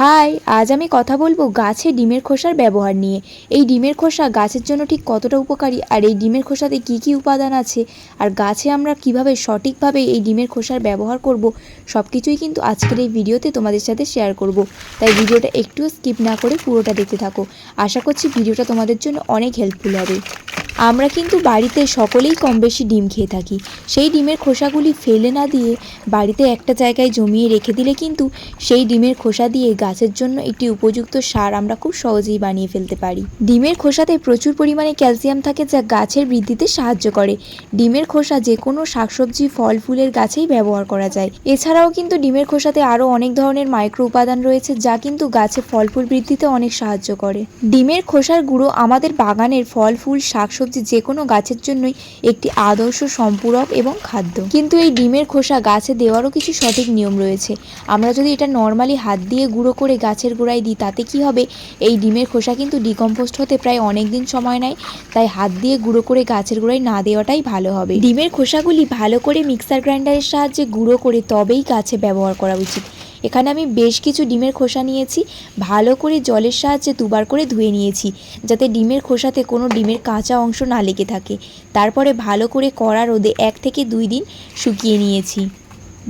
High, আজ আমি কথা বলবো গাছে ডিমের খোসার ব্যবহার নিয়ে। এই ডিমের খোসা গাছের জন্য ঠিক কতটা উপকারী, আর এই ডিমের খোসাতে কি কি উপাদান আছে, আর গাছে আমরা কিভাবে সঠিকভাবে এই ডিমের খোসার ব্যবহার করব, সব কিছুই কিন্তু আজকের এই ভিডিওতে তোমাদের সাথে শেয়ার করব। তাই ভিডিওটা একটুও স্কিপ না করে পুরোটা দেখতে থাকো। আশা করছি ভিডিওটা তোমাদের জন্য অনেক হেল্পফুল হবে। আমরা কিন্তু বাড়িতে সকলেই কম বেশি ডিম খেয়ে থাকি। সেই ডিমের খোসাগুলি ফেলে না দিয়ে বাড়িতে একটা জায়গায় জমিয়ে রেখে দিলে কিন্তু সেই ডিমের খোসা দিয়ে গাছের জন্য একটি উপযুক্ত সার আমরা খুব সহজেই বানিয়ে ফেলতে পারি। ডিমের খোসাতে প্রচুর পরিমাণে ক্যালসিয়াম থাকে, যা গাছের বৃদ্ধিতে সাহায্য করে। ডিমের খোসা যে কোনো শাকসবজি, ফল ফুলের গাছেই ব্যবহার করা যায়। এছাড়াও কিন্তু ডিমের খোসাতে আরও অনেক ধরনের মাইক্রো উপাদান রয়েছে, যা কিন্তু গাছে ফল ফুল বৃদ্ধিতে অনেক সাহায্য করে। ডিমের খোসার গুঁড়ো আমাদের বাগানের ফল ফুল, শাকসবজি যে কোনো গাছের জন্যই একটি আদর্শ সম্পূরক এবং খাদ্য। কিন্তু এই ডিমের খোসা গাছে দেওয়ারও কিছু সঠিক নিয়ম রয়েছে। আমরা যদি এটা নর্মালি হাত দিয়ে গুঁড়ো করে গাছের গোড়ায় দিই, তাতে কি হবে, এই ডিমের খোসা কিন্তু ডিকম্পোস্ট হতে প্রায় অনেক দিন সময় নেয়। তাই হাত দিয়ে গুঁড়ো করে গাছের গোড়ায় না দেওয়াটাই ভালো হবে। ডিমের খোসাগুলি ভালো করে মিক্সার গ্রাইন্ডারের সাহায্যে গুঁড়ো করে তবেই গাছে ব্যবহার করা উচিত। এখানে আমি বেশ কিছু ডিমের খোসা নিয়েছি, ভালো করে জলের সাহায্যে দুবার করে ধুয়ে নিয়েছি, যাতে ডিমের খোসাতে কোনো ডিমের কাঁচা অংশ না লেগে থাকে। তারপরে ভালো করে কড়া রোদে 1 থেকে 2 দিন শুকিয়ে নিয়েছি।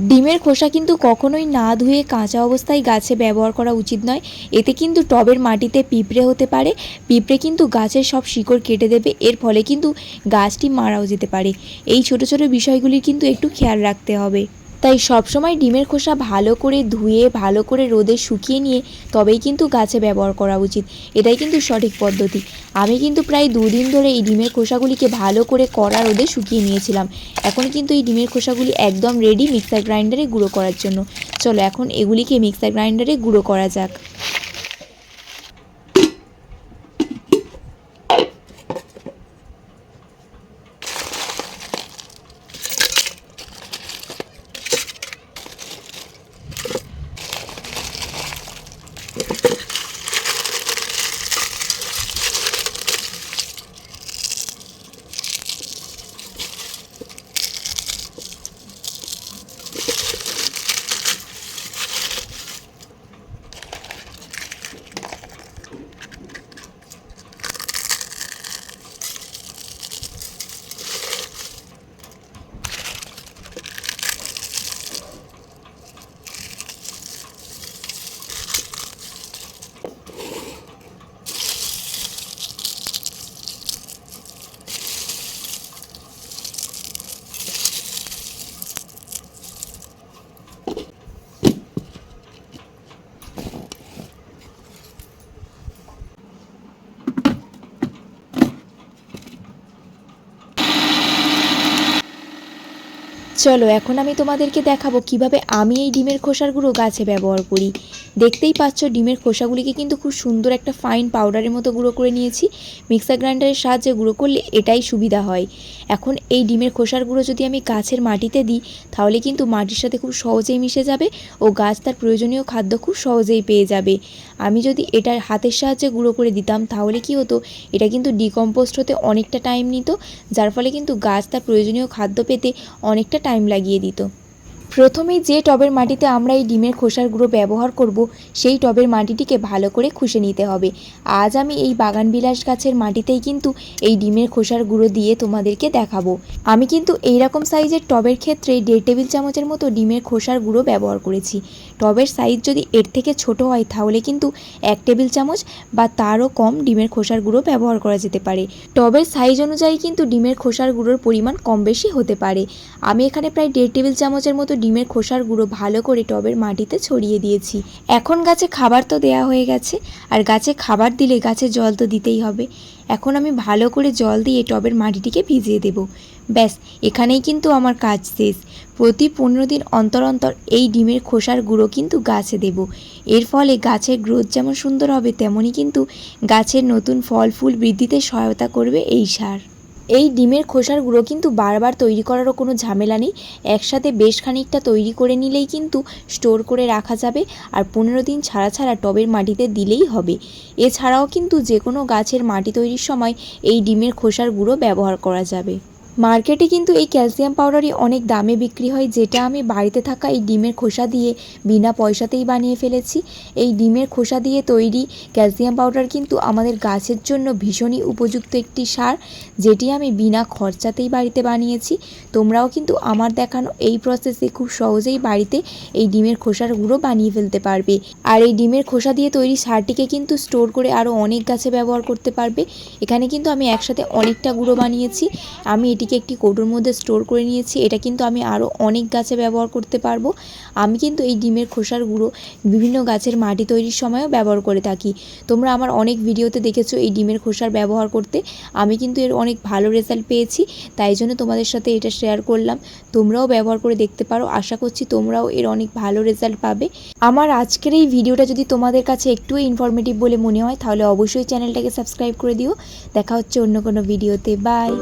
ডিমের খোসা কিন্তু কখনোই না ধুয়ে কাঁচা অবস্থায় গাছে ব্যবহার করা উচিত নয়। এতে কিন্তু টবের মাটিতে পিঁপড়ে হতে পারে। পিঁপড়ে কিন্তু গাছের সব শিকড় কেটে দেবে, এর ফলে কিন্তু গাছটি মারাও যেতে পারে। এই ছোট ছোট বিষয়গুলির কিন্তু একটু খেয়াল রাখতে হবে। তাই সবসময় ডিমের খোসা ভালো করে ধুয়ে ভালো করে রোদে শুকিয়ে নিয়ে তবেই কিন্তু গাছে ব্যবহার করা উচিত। এটাই কিন্তু সঠিক পদ্ধতি। আমি কিন্তু প্রায় 2 দিন ধরে এই ডিমের খোসাগুলিকে ভালো করে কড়া রোদে শুকিয়ে নিয়েছিলাম। এখন কিন্তু এই ডিমের খোসাগুলি একদম রেডি মিক্সার গ্রাইন্ডারে গুঁড়ো করার জন্য। চলো এখন এগুলিকে মিক্সার গ্রাইন্ডারে গুঁড়ো করা যাক। চলো এখন আমি তোমাদেরকে দেখাবো কিভাবে আমি এই ডিমের খোসার গুঁড়ো গাছে ব্যবহার করি। দেখতেই পাচ্ছ ডিমের খোসাগুলিকে কিন্তু খুব সুন্দর একটা ফাইন পাউডারের মতো গুঁড়ো করে নিয়েছি। মিক্সার গ্রাইন্ডারের সাহায্যে গুঁড়ো করলে এটাই সুবিধা হয়। এখন এই ডিমের খোসার গুঁড়ো যদি আমি গাছের মাটিতে দিই, তাহলে কিন্তু মাটির সাথে খুব সহজেই মিশে যাবে ও গাছ তার প্রয়োজনীয় খাদ্য খুব সহজেই পেয়ে যাবে। আমি যদি এটা হাতের সাহায্যে গুঁড়ো করে দিতাম, তাহলে কি হতো, এটা কিন্তু ডিকম্পোস্ট হতে অনেকটা টাইম নিত, যার ফলে কিন্তু গাছ তার প্রয়োজনীয় খাদ্য পেতে অনেকটা টাইম লাগিয়ে দিত। প্রথমেই যে টবের মাটিতে আমরা এই ডিমের খোসার গুঁড়ো ব্যবহার করব, সেই টবের মাটিটিকে ভালো করে খুশে নিতে হবে। আজ আমি এই বাগান বিলাস গাছের মাটিতেই কিন্তু এই ডিমের খোসার গুঁড়ো দিয়ে তোমাদেরকে দেখাবো। আমি কিন্তু এইরকম সাইজের টবের ক্ষেত্রে 1.5 টেবিল চামচের মতো ডিমের খোসার গুঁড়ো ব্যবহার করেছি। টবের সাইজ যদি এর থেকে ছোট হয়, তাহলে কিন্তু 1 টেবিল চামচ বা তারও কম ডিমের খোসার গুঁড়ো ব্যবহার করা যেতে পারে। টবের সাইজ অনুযায়ী কিন্তু ডিমের খোসার গুঁড়োর পরিমাণ কম বেশি হতে পারে। আমি এখানে প্রায় 1.5 টেবিল চামচের মতো ডিমের খোসার গুঁড়ো ভালো করে টবের মাটিতে ছড়িয়ে দিয়েছি। এখন গাছে খাবার তো দেয়া হয়ে গেছে, আর গাছে খাবার দিলে গাছে জল তো দিতেই হবে। এখন আমি ভালো করে জল দিয়ে টবের মাটিটিকে ভিজিয়ে দেব। ব্যাস, এখানেই কিন্তু আমার কাজ শেষ। প্রতি 15 দিন অন্তর অন্তর এই ডিমের খোসার গুঁড়ো কিন্তু গাছে দেব। এর ফলে গাছের গ্রোথ যেমন সুন্দর হবে, তেমনই কিন্তু গাছের নতুন ফল ফুল বৃদ্ধিতে সহায়তা করবে এই সার। এই ডিমের খোসার গুঁড়ো কিন্তু বারবার তৈরি করারও কোনো ঝামেলা নেই। একসাথে বেশ খানিকটা তৈরি করে নিলেই কিন্তু স্টোর করে রাখা যাবে, আর 15 দিন ছাড়া ছাড়া টবের মাটিতে দিলেই হবে। এছাড়াও কিন্তু যে কোনো গাছের মাটি তৈরির সময় এই ডিমের খোসার গুঁড়ো ব্যবহার করা যাবে। মার্কেটে কিন্তু এই ক্যালসিয়াম পাউডারই অনেক দামে বিক্রি হয়, যেটা আমি বাড়িতে থাকা এই ডিমের খোসা দিয়ে বিনা পয়সাতেই বানিয়ে ফেলেছি। এই ডিমের খোসা দিয়ে তৈরি ক্যালসিয়াম পাউডার কিন্তু আমাদের গাছের জন্য ভীষণই উপযুক্ত একটি সার, যেটি আমি বিনা খরচাতেই বাড়িতে বানিয়েছি। তোমরাও কিন্তু আমার দেখানো এই প্রসেসে খুব সহজেই বাড়িতে এই ডিমের খোসার গুঁড়ো বানিয়ে ফেলতে পারবে। আর এই ডিমের খোসা দিয়ে তৈরি সারটিকে কিন্তু স্টোর করে আরও অনেক গাছে ব্যবহার করতে পারবে। এখানে কিন্তু আমি একসাথে অনেকটা গুঁড়ো বানিয়েছি। আমি এটিকে একটি কৌটোর মধ্যে স্টোর করে নিয়েছি। এটা কিন্তু আমি আরও অনেক গাছে ব্যবহার করতে পারবো। আমি কিন্তু এই ডিমের খোসার গুঁড়ো বিভিন্ন গাছের মাটি তৈরির সময়ও ব্যবহার করে থাকি। তোমরা আমার অনেক ভিডিওতে দেখেছো এই ডিমের খোসার ব্যবহার করতে। আমি কিন্তু এর অনেক ভালো রেজাল্ট পেয়েছি, তাই জন্য তোমাদের সাথে এটা শেয়ার করলাম। তোমরাও ব্যবহার করে দেখতে পারো। আশা করছি তোমরাও এর অনেক ভালো রেজাল্ট পাবে। আমার আজকের এই ভিডিওটা যদি তোমাদের কাছে একটু ইনফরমেটিভ বলে মনে হয়, তাহলে অবশ্যই চ্যানেলটাকে সাবস্ক্রাইব করে দিও। দেখা হচ্ছে অন্য কোনো ভিডিওতে। বাই।